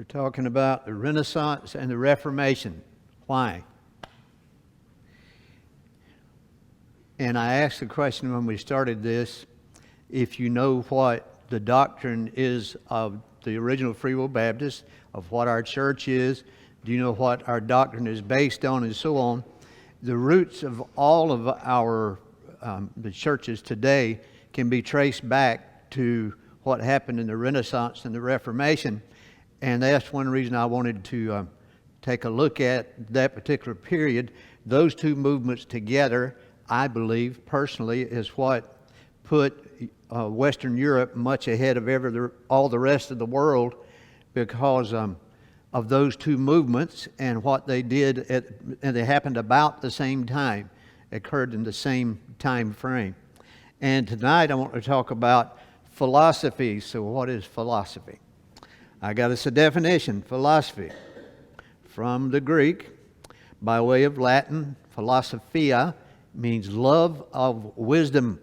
We're talking about the Renaissance and the Reformation. Why? And I asked the question when we started this, if you know what the doctrine is of the original Free Will Baptists, of what our church is, do you know what our doctrine is based on, and so on. The roots of all of our the churches today can be traced back to what happened in the Renaissance and the Reformation. And that's one reason I wanted to take a look at that particular period. Those two movements together, I believe, personally, is what put Western Europe much ahead of all the rest of the world, because of those two movements and what they did, and they happened about the same time, occurred in the same time frame. And tonight I want to talk about philosophy. So what is philosophy? I got us a definition. Philosophy, from the Greek, by way of Latin, philosophia means love of wisdom,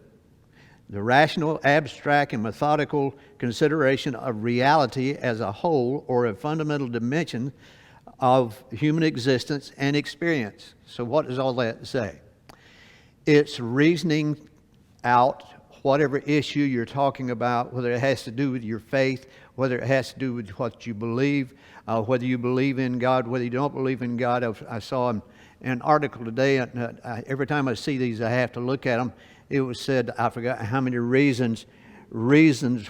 the rational, abstract, and methodical consideration of reality as a whole or a fundamental dimension of human existence and experience. So what does all that say? It's reasoning out whatever issue you're talking about, whether it has to do with your faith, whether it has to do with what you believe, whether you believe in God, whether you don't believe in God. I saw an article today, and every time I see these, I have to look at them. It was said, I forgot how many reasons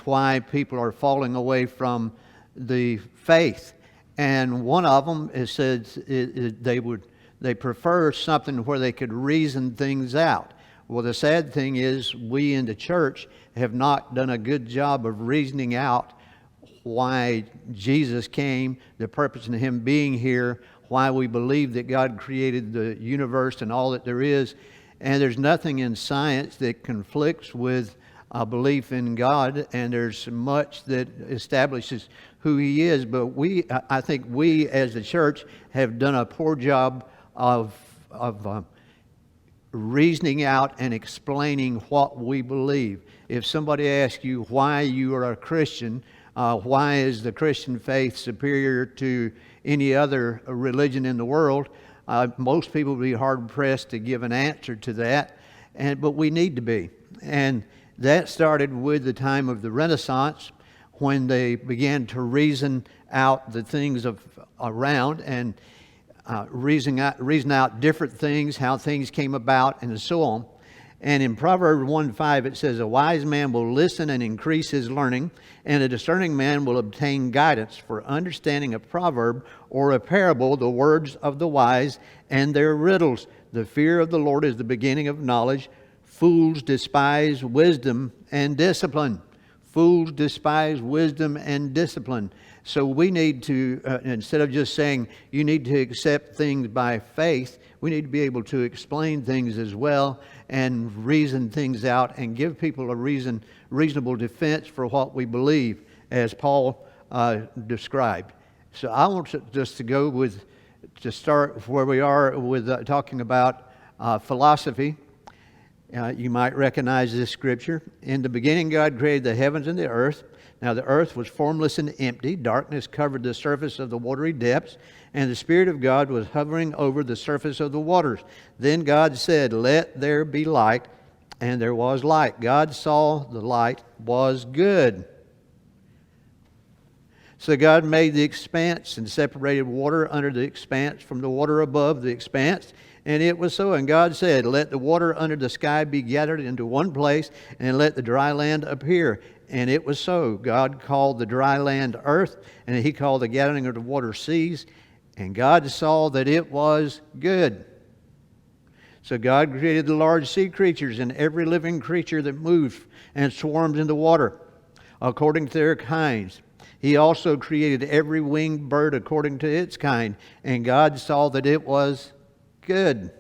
why people are falling away from the faith. And one of them is said they prefer something where they could reason things out. Well, the sad thing is we in the church have not done a good job of reasoning out why Jesus came, the purpose in Him being here, why we believe that God created the universe and all that there is. And there's nothing in science that conflicts with a belief in God, and there's much that establishes who He is. But I think we as the church have done a poor job of reasoning out and explaining what we believe. If somebody asks you why you are a Christian, why is the Christian faith superior to any other religion in the world, most people would be hard-pressed to give an answer to that, but we need to be. And that started with the time of the Renaissance, when they began to reason out the things around and reason out different things, how things came about, and so on. And in Proverbs 1:5 it says, "A wise man will listen and increase his learning, and a discerning man will obtain guidance. For understanding a proverb or a parable, the words of the wise and their riddles. The fear of the Lord is the beginning of knowledge. Fools despise wisdom and discipline." Fools despise wisdom and discipline. So we need to, instead of just saying you need to accept things by faith, we need to be able to explain things as well and reason things out and give people a reasonable defense for what we believe, as Paul described. So I want to start where we are with talking about philosophy. You might recognize this scripture. "In the beginning God created the heavens and the earth. Now the earth was formless and empty. Darkness covered the surface of the watery depths, and the Spirit of God was hovering over the surface of the waters. Then God said, 'Let there be light,' and there was light. God saw the light was good." So God made the expanse and separated water under the expanse from the water above the expanse. And it was so. And God said, "Let the water under the sky be gathered into one place, and let the dry land appear." And it was so. God called the dry land earth, and He called the gathering of the water seas. And God saw that it was good. So God created the large sea creatures and every living creature that moves and swarms in the water, according to their kinds. He also created every winged bird according to its kind. And God saw that it was good.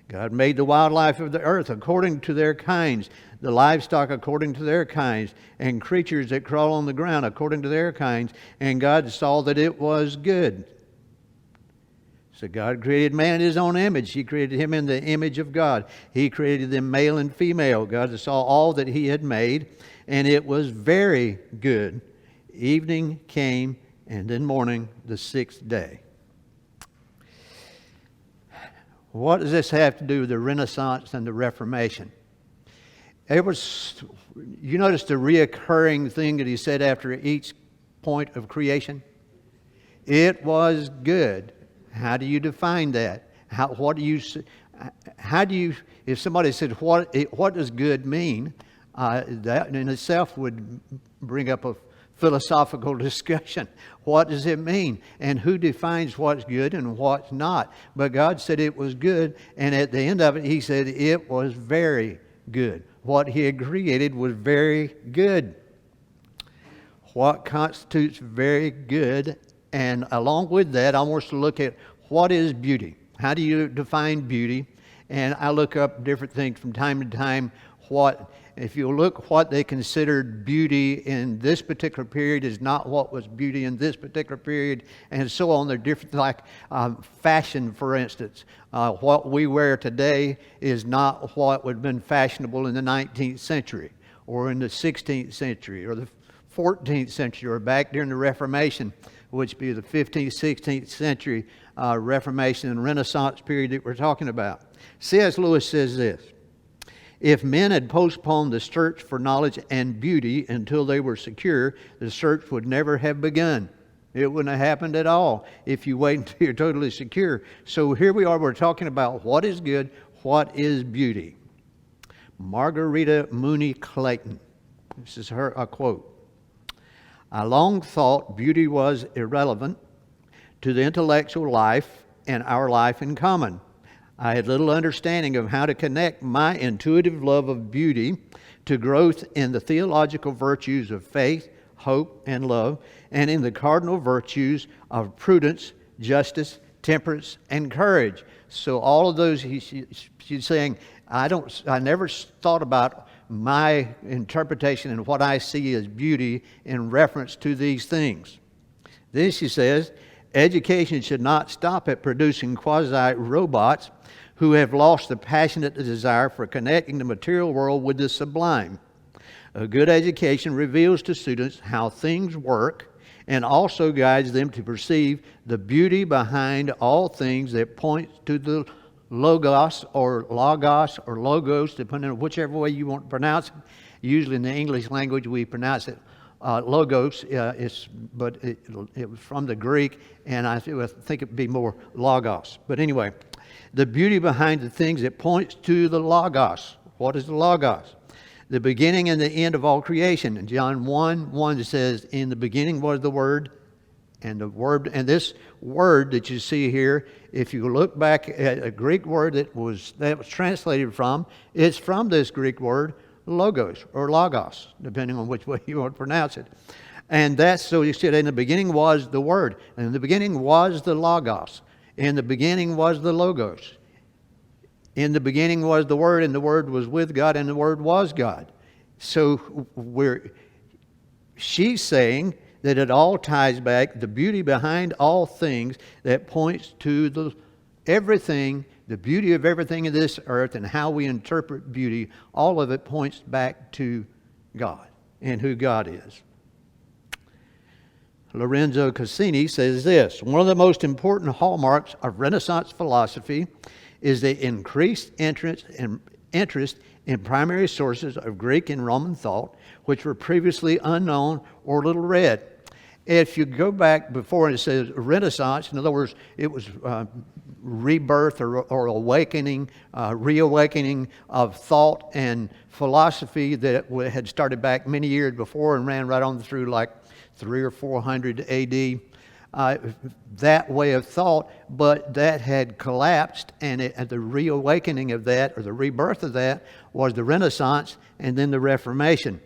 God made the wildlife of the earth according to their kinds, the livestock according to their kinds, and creatures that crawl on the ground according to their kinds. And God saw that it was good. So God created man in His own image. He created him in the image of God. He created them male and female. God saw all that He had made, and it was very good. Evening came, and then morning the sixth day. What does this have to do with the Renaissance and the Reformation? You notice the reoccurring thing that he said after each point of creation? It was good. How do you define that? If somebody said, what does good mean? That in itself would bring up a philosophical discussion. What does it mean? And who defines what's good and what's not? But God said it was good, and at the end of it, He said it was very good. What He had created was very good. What constitutes very good? And along with that, I want us to look at what is beauty. How do you define beauty? And I look up different things from time to time. If you look what they considered beauty in this particular period is not what was beauty in this particular period, and so on. They're different, like fashion, for instance. What we wear today is not what would have been fashionable in the 19th century, or in the 16th century, or the 14th century, or back during the Reformation, which would be the 15th, 16th century Reformation and Renaissance period that we're talking about. C.S. Lewis says this: if men had postponed the search for knowledge and beauty until they were secure, the search would never have begun. It wouldn't have happened at all if you wait until you're totally secure. So here we are, we're talking about what is good, what is beauty. Margarita Mooney Clayton. This is a quote. I long thought beauty was irrelevant to the intellectual life and our life in common. I had little understanding of how to connect my intuitive love of beauty to growth in the theological virtues of faith, hope, and love, and in the cardinal virtues of prudence, justice, temperance, and courage. So all of those, she's saying, I never thought about my interpretation and what I see as beauty in reference to these things. Then she says, education should not stop at producing quasi-robots who have lost the passionate desire for connecting the material world with the sublime. A good education reveals to students how things work and also guides them to perceive the beauty behind all things that points to the logos or logos, depending on whichever way you want to pronounce it. Usually in the English language we pronounce it logos, but it was from the Greek, and I think it would be more logos. But anyway, the beauty behind the things that points to the logos. What is the logos? The beginning and the end of all creation. In John 1:1 says, in the beginning was the Word, and this word that you see here, if you look back at a Greek word that was translated from, it's from this Greek word logos or logos, depending on which way you want to pronounce it. And that's, so you said, in the beginning was the Word, and in the beginning was the logos. In the beginning was the logos. In the beginning was the Word, and the Word was with God, and the Word was God. So she's saying that it all ties back, the beauty behind all things that points to the beauty of everything in this earth and how we interpret beauty. All of it points back to God and who God is. Lorenzo Cassini says this: one of the most important hallmarks of Renaissance philosophy is the increased interest in primary sources of Greek and Roman thought, which were previously unknown or little read. If you go back before, it says Renaissance, in other words, it was rebirth or awakening, reawakening of thought and philosophy that had started back many years before and ran right on through like 300 or 400 AD. That way of thought, but that had collapsed, and the reawakening of that, or the rebirth of that, was the Renaissance and then the Reformation.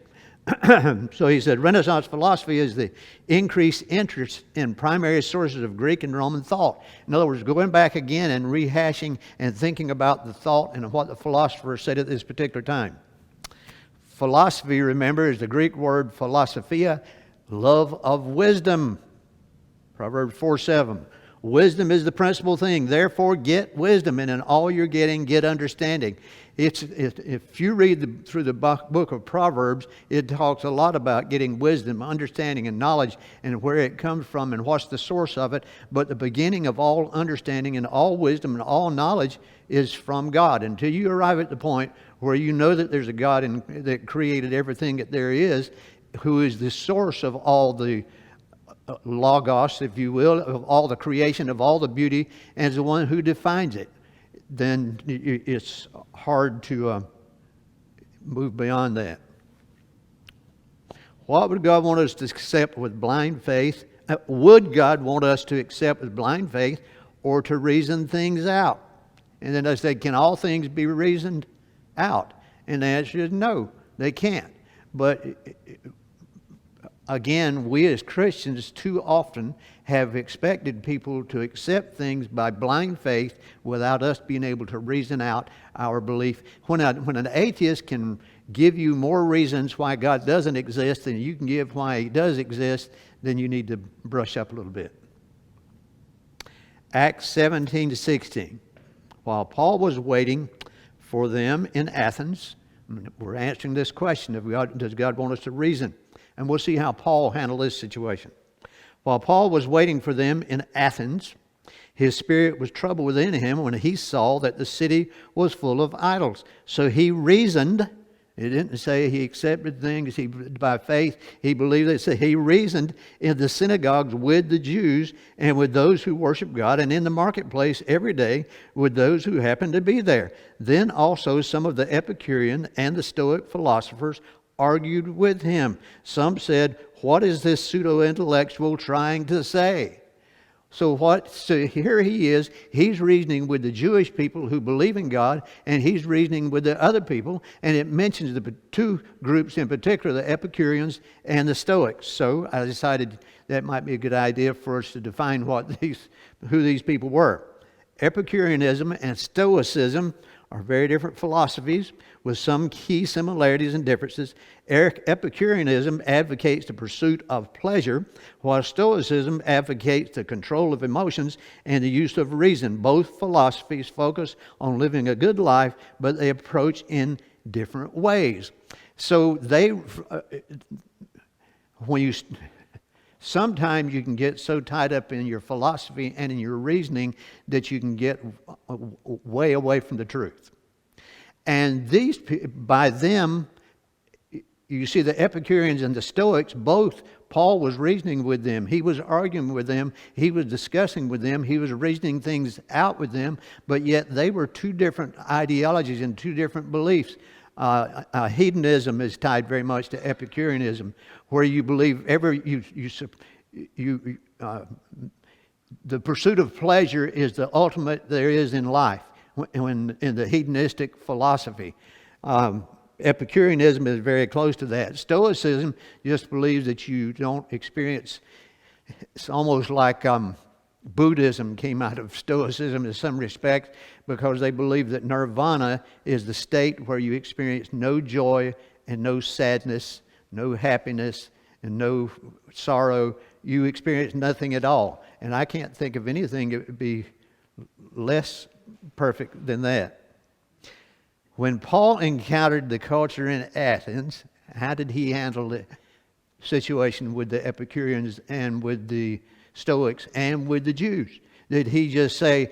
So he said, Renaissance philosophy is the increased interest in primary sources of Greek and Roman thought. In other words, going back again and rehashing and thinking about the thought and what the philosophers said at this particular time. Philosophy, remember, is the Greek word philosophia, love of wisdom. Proverbs 4:7. Wisdom is the principal thing. Therefore, get wisdom, and in all you're getting, get understanding. If you read through the book of Proverbs, it talks a lot about getting wisdom, understanding, and knowledge, and where it comes from and what's the source of it. But the beginning of all understanding and all wisdom and all knowledge is from God. Until you arrive at the point where you know that there's a God that created everything that there is, who is the source of all the logos, if you will, of all the creation, of all the beauty, and is the one who defines it, then it's hard to move beyond that. What would God want us to accept with blind faith? Would God want us to accept with blind faith or to reason things out? And then I said, can all things be reasoned out? And the answer is no, they can't. But again, we as Christians too often have expected people to accept things by blind faith without us being able to reason out our belief. When an atheist can give you more reasons why God doesn't exist than you can give why He does exist, then you need to brush up a little bit. Acts 17-16. While Paul was waiting for them in Athens, we're answering this question of does God want us to reason? And we'll see how Paul handled this situation. While Paul was waiting for them in Athens, his spirit was troubled within him when he saw that the city was full of idols. So he reasoned. It didn't say he accepted things by faith. He believed it. So he reasoned in the synagogues with the Jews and with those who worship God, and in the marketplace every day with those who happened to be there. Then also some of the Epicurean and the Stoic philosophers argued with him. Some said, "What is this pseudo-intellectual trying to say?" So here he is, he's reasoning with the Jewish people who believe in God, and he's reasoning with the other people, and it mentions the two groups in particular, the Epicureans and the Stoics. So I decided that might be a good idea for us to define who these people were. Epicureanism and Stoicism are very different philosophies with some key similarities and differences. Epicureanism advocates the pursuit of pleasure, while Stoicism advocates the control of emotions and the use of reason. Both philosophies focus on living a good life, but they approach in different ways. So sometimes you can get so tied up in your philosophy and in your reasoning that you can get way away from the truth. And by them, you see the Epicureans and the Stoics, both, Paul was reasoning with them. He was arguing with them. He was discussing with them. He was reasoning things out with them. But yet they were two different ideologies and two different beliefs. Hedonism is tied very much to Epicureanism, where you believe the pursuit of pleasure is the ultimate there is in life. In the hedonistic philosophy, Epicureanism is very close to that. Stoicism just believes that you don't experience. It's almost like Buddhism came out of Stoicism in some respects, because they believe that nirvana is the state where you experience no joy and no sadness, no happiness and no sorrow. You experience nothing at all. And I can't think of anything that would be less perfect than that. When Paul encountered the culture in Athens, how did he handle the situation with the Epicureans and with the Stoics and with the Jews? Did he just say,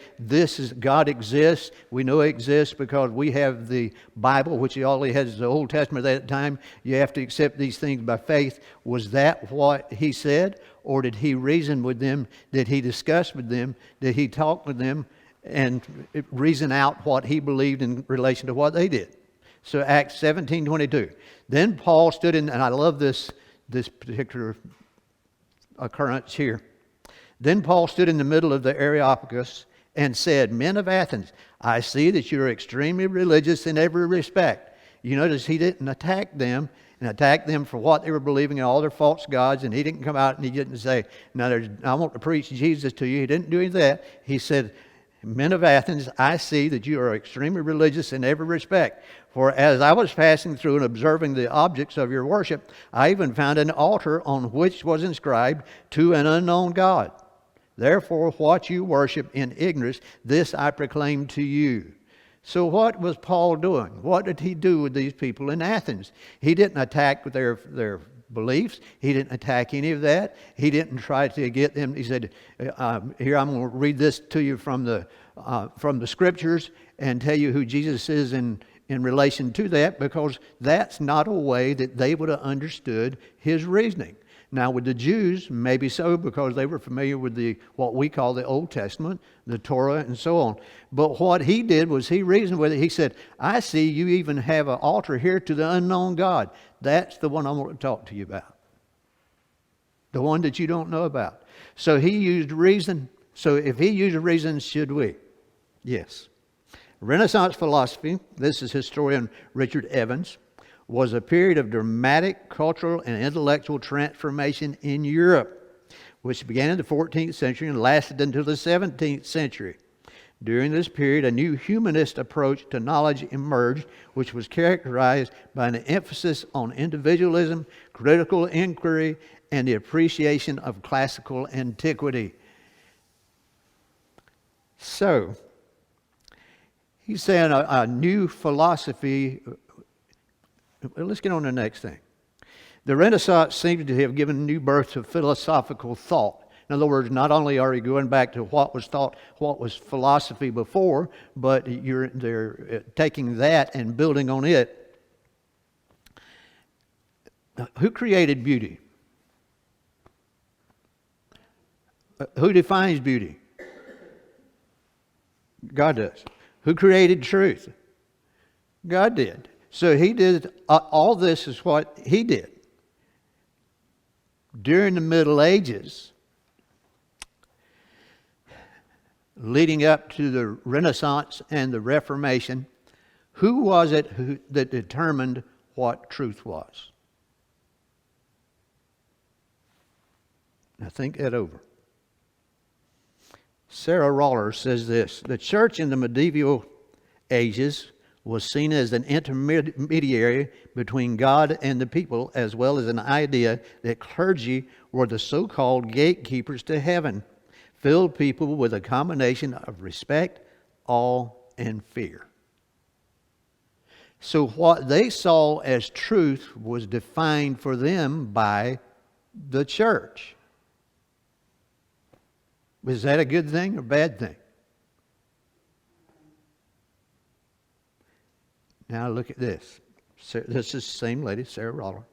God exists, we know it exists because we have the Bible, which he only has the Old Testament at that time, you have to accept these things by faith? Was that what he said? Or did he reason with them? Did he discuss with them? Did he talk with them and reason out what he believed in relation to what they did? So Acts 17:22. Then Paul stood in, and I love this particular occurrence here. Then Paul stood in the middle of the Areopagus and said, "Men of Athens, I see that you are extremely religious in every respect." You notice he didn't attack them for what they were believing in all their false gods, and he didn't come out and he didn't say, I want to preach Jesus to you. He didn't do any of that. He said, "Men of Athens, I see that you are extremely religious in every respect. For as I was passing through and observing the objects of your worship, I even found an altar on which was inscribed, 'To an unknown God.'" Therefore, what you worship in ignorance, this I proclaim to you. So what was Paul doing? What did he do with these people in Athens? He didn't attack their beliefs. He didn't attack any of that. He didn't try to get them. He said, here, I'm going to read this to you from the scriptures and tell you who Jesus is in relation to that, because that's not a way that they would have understood his reasoning. Now, with the Jews, maybe so, because they were familiar with what we call the Old Testament, the Torah, and so on. But what he did was he reasoned with it. He said, I see you even have an altar here to the unknown God. That's the one I want to talk to you about. The one that you don't know about. So he used reason. So if he used reason, should we? Yes. Renaissance philosophy, this is historian Richard Evans, was a period of dramatic cultural and intellectual transformation in Europe, which began in the 14th century and lasted until the 17th century. During this period, a new humanist approach to knowledge emerged, which was characterized by an emphasis on individualism, critical inquiry, and the appreciation of classical antiquity. So, he's saying a new philosophy. Let's get on to the next thing. The Renaissance seems to have given new birth to philosophical thought. In other words, not only are you going back to what was thought, what was philosophy before, but they're taking that and building on it. Who created beauty? Who defines beauty? God does. Who created truth? God did. So he did, all this is what he did. During the Middle Ages, leading up to the Renaissance and the Reformation, who was it that determined what truth was? Now think that over. Sarah Roller says this: the church in the medieval ages was seen as an intermediary between God and the people, as well as an idea that clergy were the so-called gatekeepers to heaven, filled people with a combination of respect, awe, and fear. So what they saw as truth was defined for them by the church. Is that a good thing or bad thing? Now look at this. This is the same lady, Sarah Roller.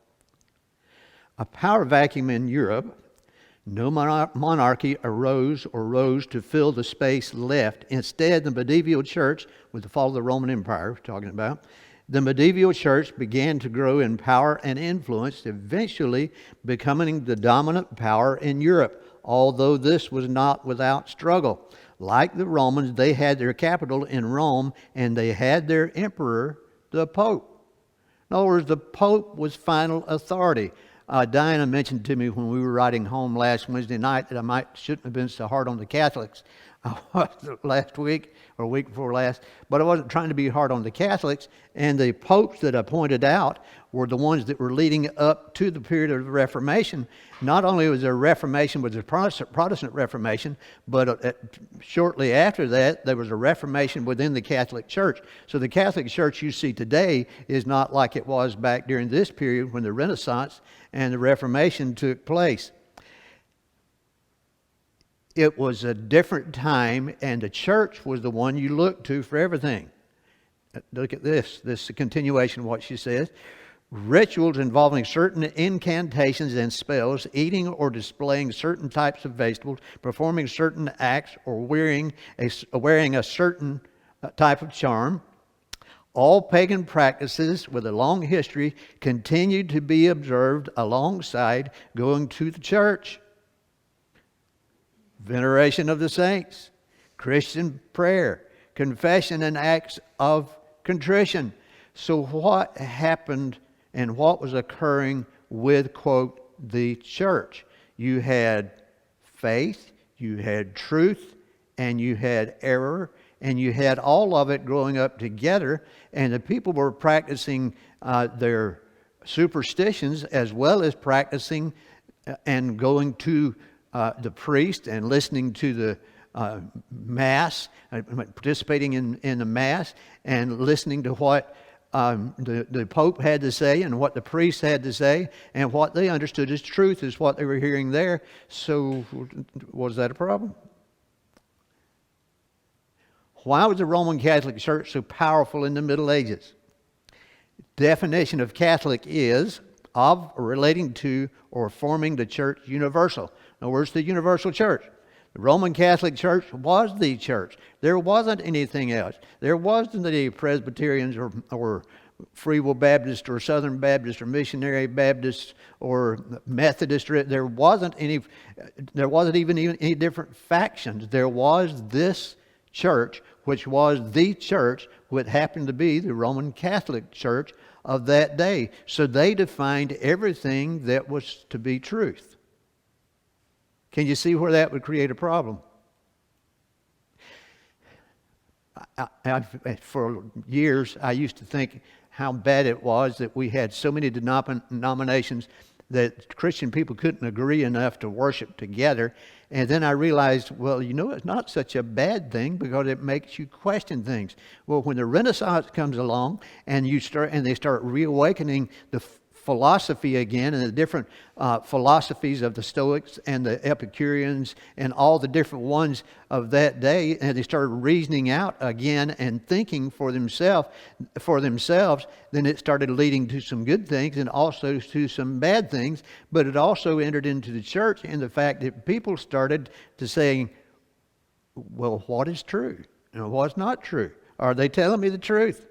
A power vacuum in Europe. No monarchy arose or rose to fill the space left. Instead, the medieval church, with the fall of the Roman Empire, we're talking about, the medieval church began to grow in power and influence, eventually becoming the dominant power in Europe, although this was not without struggle. Like the Romans, they had their capital in Rome, and they had their emperor, the Pope. In other words, the Pope was final authority. Diana mentioned to me when we were riding home last Wednesday night that I shouldn't have been so hard on the Catholics last week or week before last, but I wasn't trying to be hard on the Catholics. And the popes that I pointed out were the ones that were leading up to the period of the Reformation. Not only was there a Reformation, was a Protestant Reformation, but shortly after that, there was a Reformation within the Catholic Church. So the Catholic Church you see today is not like it was back during this period when the Renaissance and the Reformation took place. It was a different time, and the church was the one you looked to for everything. Look at this. This is a continuation of what she says. Rituals involving certain incantations and spells, eating or displaying certain types of vegetables, performing certain acts, or wearing a certain type of charm. All pagan practices with a long history continued to be observed alongside going to the church. Veneration of the saints, Christian prayer, confession, and acts of contrition. So what happened and what was occurring with, quote, the church? You had faith, you had truth, and you had error, and you had all of it growing up together, and the people were practicing their superstitions as well as practicing and going to the priest and listening to the Mass, participating in the Mass and listening to what the Pope had to say and what the priest had to say, and what they understood as truth is what they were hearing there. So was that a problem? Why was the Roman Catholic Church so powerful in the Middle Ages? Definition of Catholic is of or relating to or forming the church universal. In other words, the universal church. The Roman Catholic Church was the church. There wasn't anything else. There wasn't any Presbyterians or Free Will Baptist or Southern Baptist or Missionary Baptist or Methodist. There wasn't even any different factions. There was this church, which was the church, which happened to be the Roman Catholic Church of that day. So they defined everything that was to be truth. Can you see where that would create a problem? For years, I used to think how bad it was that we had so many denominations that Christian people couldn't agree enough to worship together. And then I realized, well, it's not such a bad thing because it makes you question things. Well, when the Renaissance comes along and they start reawakening the philosophy again, and the different philosophies of the Stoics and the Epicureans and all the different ones of that day, and they started reasoning out again and thinking for themselves, then it started leading to some good things and also to some bad things. But it also entered into the church in the fact that people started to say, well, what is true and what's not true? Are they telling me the truth?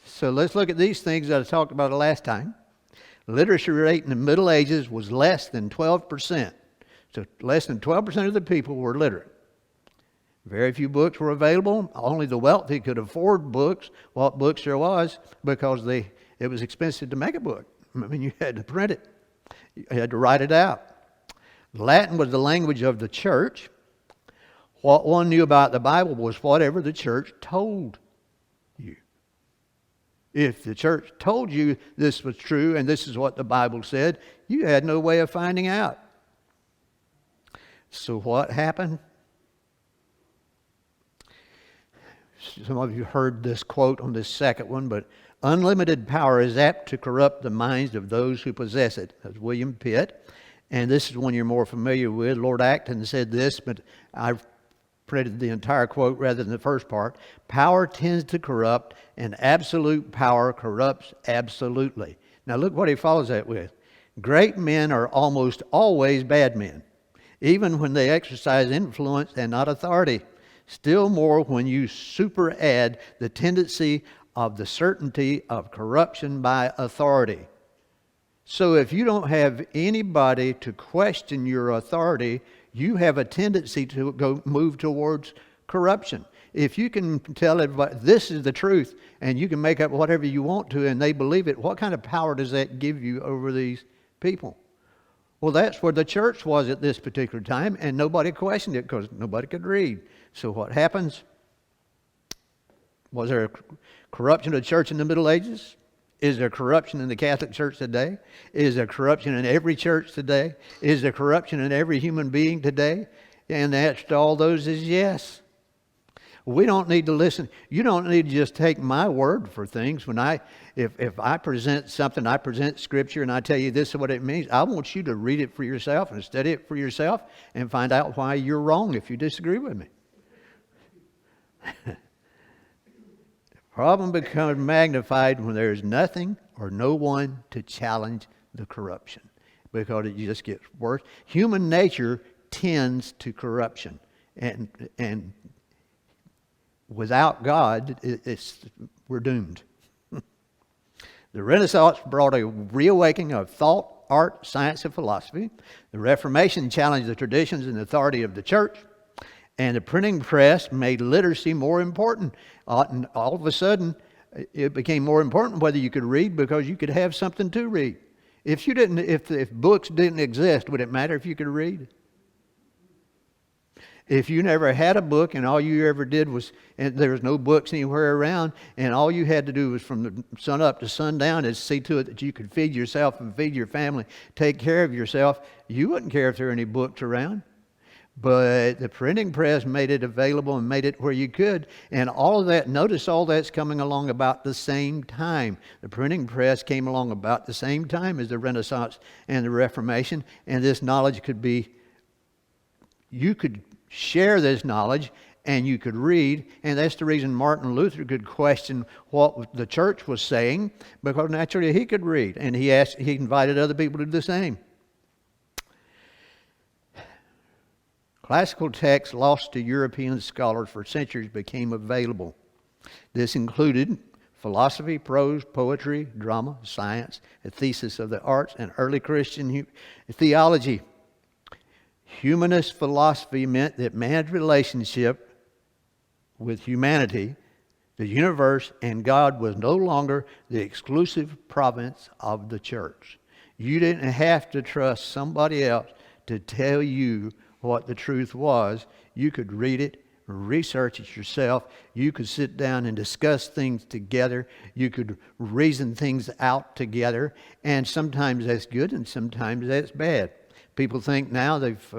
So let's look at these things that I talked about the last time. Literacy rate in the Middle Ages was less than 12%. So less than 12% of the people were literate. Very few books were available. Only the wealthy could afford books, what books there was, because it was expensive to make a book. I mean, you had to print it. You had to write it out. Latin was the language of the church. What one knew about the Bible was whatever the church told you. If the church told you this was true and this is what the Bible said, you had no way of finding out. So what happened? Some of you heard this quote on this second one, but unlimited power is apt to corrupt the minds of those who possess it. That's William Pitt. And this is one you're more familiar with. Lord Acton said this, but I've printed the entire quote rather than the first part. Power tends to corrupt, and absolute power corrupts absolutely. Now look what he follows that with. Great men are almost always bad men, even when they exercise influence and not authority. Still more when you superadd the tendency of the certainty of corruption by authority. So if you don't have anybody to question your authority, you have a tendency to move towards corruption. If you can tell everybody this is the truth and you can make up whatever you want to and they believe it, what kind of power does that give you over these people? Well, that's where the church was at this particular time, and nobody questioned it because nobody could read. So what happens? Was there corruption of the church in the Middle Ages? Is there corruption in the Catholic Church today? Is there corruption in every church today? Is there corruption in every human being today? And the answer to all those is yes. We don't need to listen. You don't need to just take my word for things. If I present something, I present Scripture and I tell you this is what it means, I want you to read it for yourself and study it for yourself and find out why you're wrong if you disagree with me. Problem becomes magnified when there is nothing or no one to challenge the corruption, because it just gets worse. Human nature tends to corruption, and without God, we're doomed. The Renaissance brought a reawakening of thought, art, science, and philosophy. The Reformation challenged the traditions and authority of the church. And the printing press made literacy more important. And all of a sudden, it became more important whether you could read, because you could have something to read. If books didn't exist, would it matter if you could read? If you never had a book and all you ever did was, and there was no books anywhere around, and all you had to do was from the sun up to sundown is see to it that you could feed yourself and feed your family, take care of yourself, you wouldn't care if there were any books around. But the printing press made it available and made it where you could. And all of that, notice all that's coming along about the same time. The printing press came along about the same time as the Renaissance and the Reformation. And this knowledge could be, you could share this knowledge and you could read. And that's the reason Martin Luther could question what the church was saying, because naturally he could read. And he invited other people to do the same. Classical texts lost to European scholars for centuries became available. This included philosophy, prose, poetry, drama, science, a thesis of the arts, and early Christian theology. Humanist philosophy meant that man's relationship with humanity, the universe, and God was no longer the exclusive province of the church. You didn't have to trust somebody else to tell you what the truth was. You could read it, research it yourself. You could sit down and discuss things together. You could reason things out together. And sometimes that's good and sometimes that's bad. People think now they've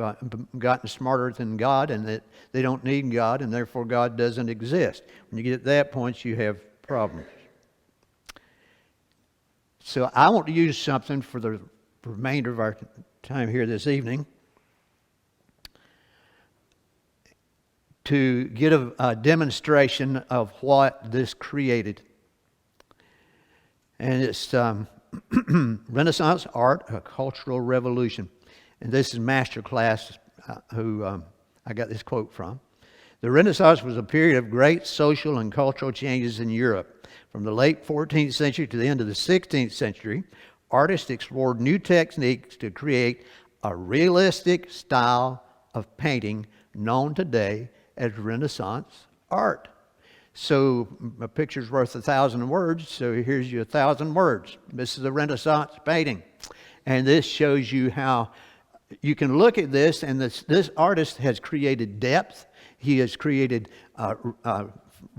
gotten smarter than God and that they don't need God and therefore God doesn't exist. When you get at that point, you have problems. So I want to use something for the remainder of our time here this evening to get a demonstration of what this created. And it's Renaissance Art, a Cultural Revolution. And this is Master Class, who I got this quote from. The Renaissance was a period of great social and cultural changes in Europe. From the late 14th century to the end of the 16th century, artists explored new techniques to create a realistic style of painting known today as Renaissance art. So a picture's worth 1,000 words, so here's you 1,000 words. This is a Renaissance painting. And this shows you how you can look at this, and this artist has created depth. He has created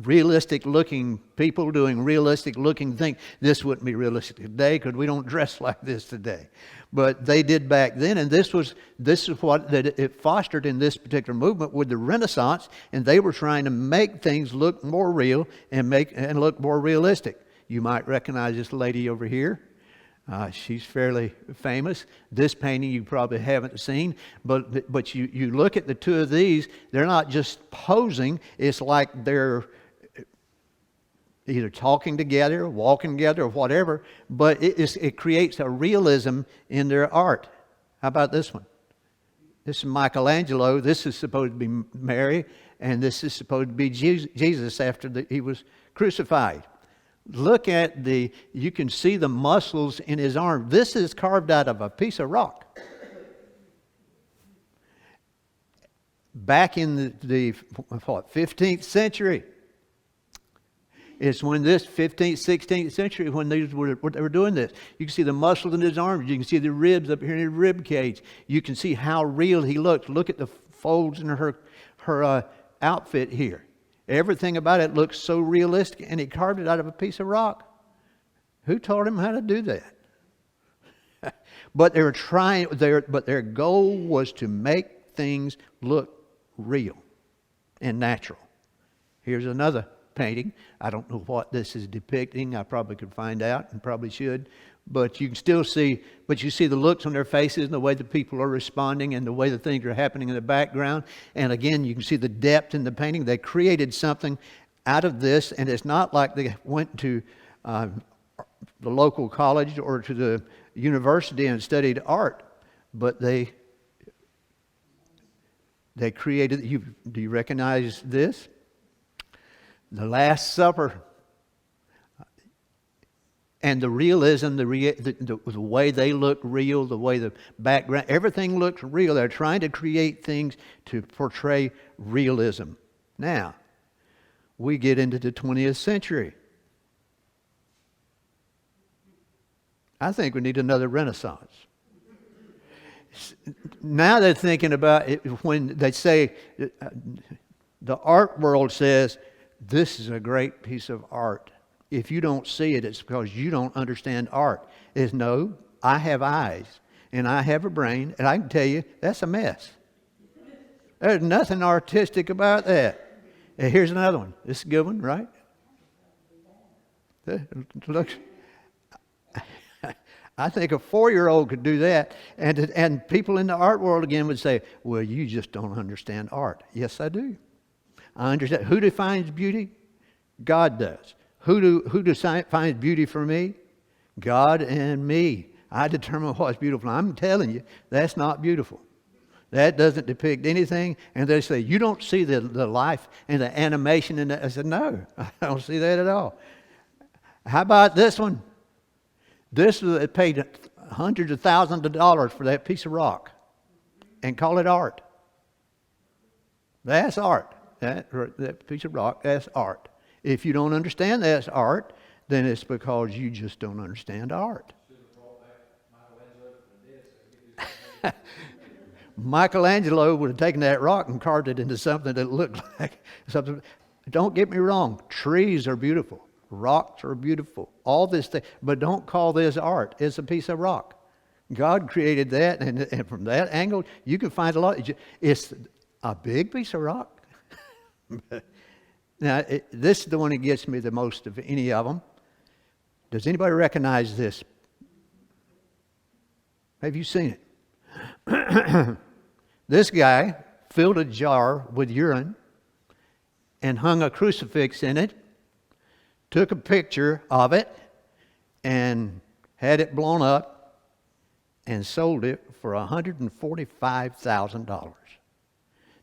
realistic-looking people doing realistic-looking things. This wouldn't be realistic today because we don't dress like this today. But they did back then, and this is what that it fostered in this particular movement with the Renaissance, and they were trying to make things look more real and look more realistic. You might recognize this lady over here. She's fairly famous. This painting you probably haven't seen, but you look at the two of these, they're not just posing. It's like they're either talking together, walking together, or whatever, but it creates a realism in their art. How about this one? This is Michelangelo. This is supposed to be Mary, and this is supposed to be Jesus after he was crucified. Look at you can see the muscles in his arm. This is carved out of a piece of rock. Back in the 15th century. It's when this 15th, 16th century when they were doing this. You can see the muscles in his arms. You can see the ribs up here in his rib cage. You can see how real he looks. Look at the folds in her outfit here. Everything about it looks so realistic, and he carved it out of a piece of rock. Who taught him how to do that? But they were trying. But their goal was to make things look real and natural. Here's another painting. I don't know what this is depicting. I probably could find out and probably should. But you can still see, you see the looks on their faces and the way the people are responding and the way the things are happening in the background. And again, you can see the depth in the painting. They created something out of this, and it's not like they went to the local college or to the university and studied art, but they created. Do you recognize this? The Last Supper. And the realism, the way they look real, the way the background, everything looks real. They're trying to create things to portray realism. Now, we get into the 20th century. I think we need another Renaissance. Now they're thinking about it when they say, the art world says, this is a great piece of art. If you don't see it, it's because you don't understand art. It's no, I have eyes and I have a brain, and I can tell you that's a mess. There's nothing artistic about that. And here's another one. This is a good one, right? Looks. I think a 4-year-old could do that. And people in the art world again would say, well, you just don't understand art. Yes, I do. I understand. Who defines beauty? God does. Who defines beauty for me? God and me. I determine what's beautiful. I'm telling you, that's not beautiful. That doesn't depict anything. And they say, you don't see the life and the animation in that. I said, no, I don't see that at all. How about this one? This was, they paid hundreds of thousands of dollars for that piece of rock and call it art. That's art. That piece of rock, that's art. If you don't understand that's art, then it's because you just don't understand art. Michelangelo would have taken that rock and carved it into something that looked like something. Don't get me wrong. Trees are beautiful. Rocks are beautiful. All this thing. But don't call this art. It's a piece of rock. God created that. And from that angle, you can find a lot. It's a big piece of rock. Now, this is the one that gets me the most of any of them. Does anybody recognize this? Have you seen it? This guy filled a jar with urine and hung a crucifix in it, took a picture of it, and had it blown up and sold it for $145,000.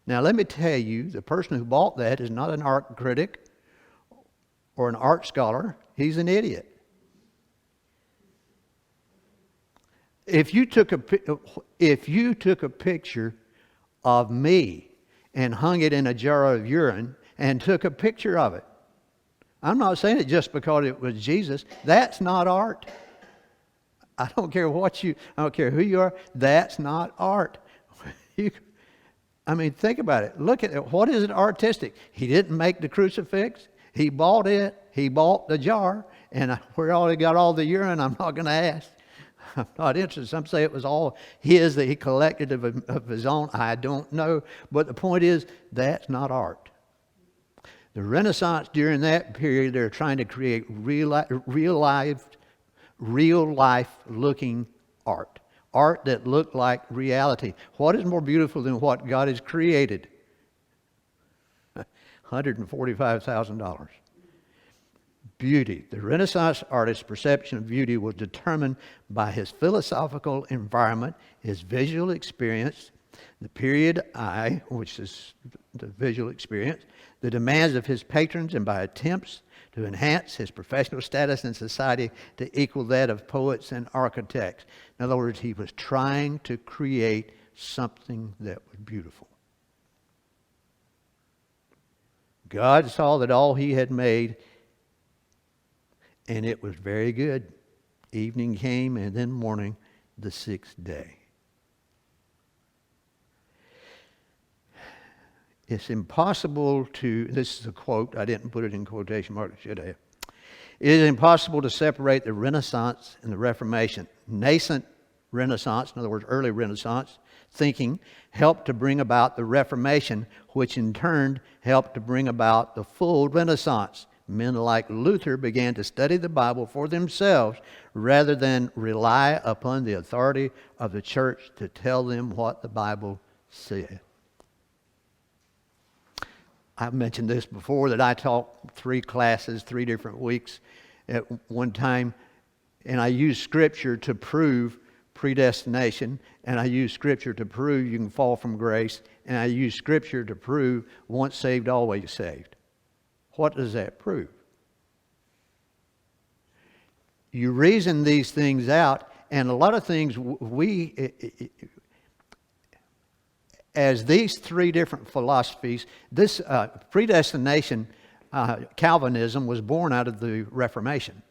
Now, let me tell you, the person who bought that is not an art critic or an art scholar. He's an idiot. If you took a picture of me and hung it in a jar of urine and took a picture of it, I'm not saying it just because it was Jesus. That's not art. I don't care who you are. That's not art. Think about it. Look at it. What is it artistic? He didn't make the crucifix. He bought it. He bought the jar. And where all he got all the urine, I'm not going to ask. I'm not interested. Some say it was all his that he collected of his own. I don't know. But the point is, that's not art. The Renaissance, during that period, they're trying to create real life looking art. Art that looked like reality. What is more beautiful than what God has created? $145,000. Beauty. The Renaissance artist's perception of beauty was determined by his philosophical environment, his visual experience, the period eye, which is the visual experience, the demands of his patrons, and by attempts to enhance his professional status in society to equal that of poets and architects. In other words, he was trying to create something that was beautiful. God saw that all he had made, and it was very good. Evening came, and then morning, the sixth day. It's impossible to, this is a quote, I didn't put it in quotation marks, I should have. It is impossible to separate the Renaissance and the Reformation. Nascent Renaissance, in other words, early Renaissance thinking, helped to bring about the Reformation, which in turn helped to bring about the full Renaissance. Men like Luther began to study the Bible for themselves rather than rely upon the authority of the church to tell them what the Bible said. I've mentioned this before, that I taught 3 classes, 3 different weeks at one time, and I used Scripture to prove predestination, and I used Scripture to prove you can fall from grace, and I used Scripture to prove once saved, always saved. What does that prove? You reason these things out, and a lot of things as these 3 different philosophies, this predestination, Calvinism, was born out of the Reformation.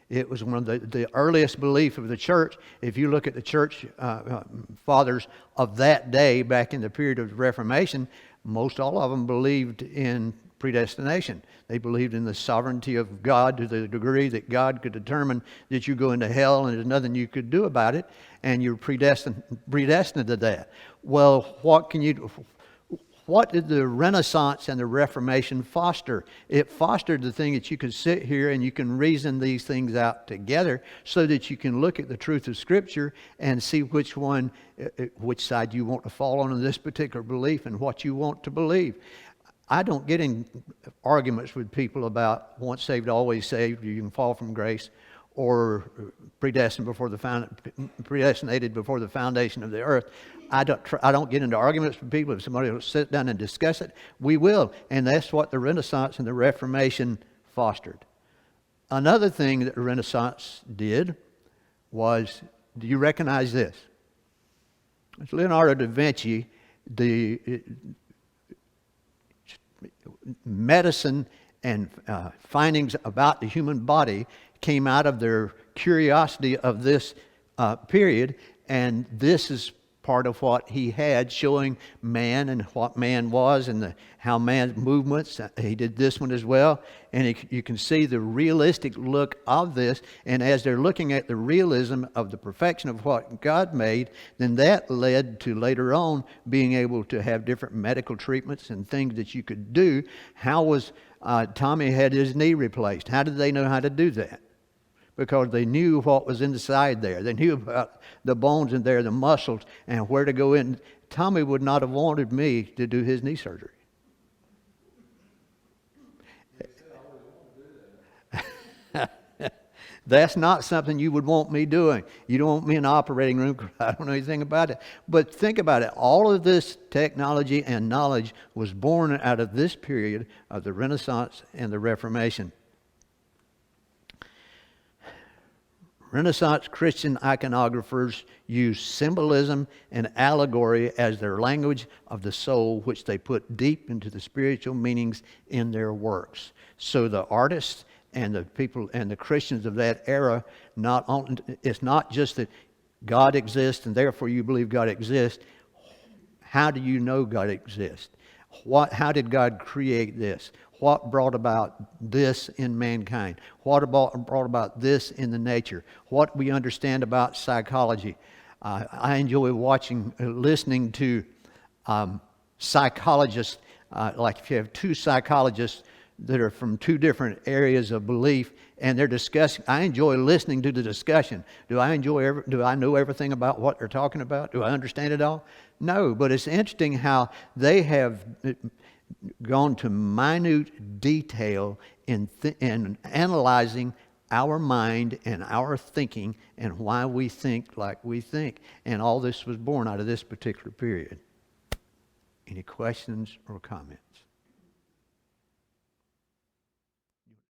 It was one of the earliest belief of the church. If you look at the church fathers of that day, back in the period of the Reformation, most all of them believed in predestination. They believed in the sovereignty of God to the degree that God could determine that you go into hell and there's nothing you could do about it, and you're predestined to that. Well, what can you do? What did the Renaissance and the Reformation foster? It fostered the thing that you can sit here and you can reason these things out together so that you can look at the truth of Scripture and see which side you want to fall on in this particular belief and what you want to believe. I don't get in arguments with people about once saved, always saved, you can fall from grace, or predestinated before the foundation of the earth. I don't get into arguments with people. If somebody will sit down and discuss it, we will. And that's what the Renaissance and the Reformation fostered. Another thing that the Renaissance did was, do you recognize this? It's Leonardo da Vinci. The medicine and findings about the human body came out of their curiosity of this period, and this is part of what he had, showing man and what man was and how man's movements. He did this one as well, and you can see the realistic look of this. And as they're looking at the realism of the perfection of what God made, then that led to later on being able to have different medical treatments and things that you could do. How was Tommy had his knee replaced? How did they know how to do that? Because they knew what was inside there. They knew about the bones in there, the muscles, and where to go in. Tommy would not have wanted me to do his knee surgery. That's not something you would want me doing. You don't want me in the operating room because I don't know anything about it. But think about it. All of this technology and knowledge was born out of this period of the Renaissance and the Reformation. Renaissance Christian iconographers used symbolism and allegory as their language of the soul, which they put deep into the spiritual meanings in their works. So the artists and the people and the Christians of that era, it's not just that God exists and therefore you believe God exists. How do you know God exists? How did God create this? What brought about this in mankind? What brought about this in the nature? What we understand about psychology. I enjoy listening to psychologists. Like if you have two psychologists that are from two different areas of belief and they're discussing, I enjoy listening to the discussion. Do I know everything about what they're talking about? Do I understand it all? No, but it's interesting how they have gone to minute detail in analyzing our mind and our thinking and why we think like we think. And all this was born out of this particular period. Any questions or comments?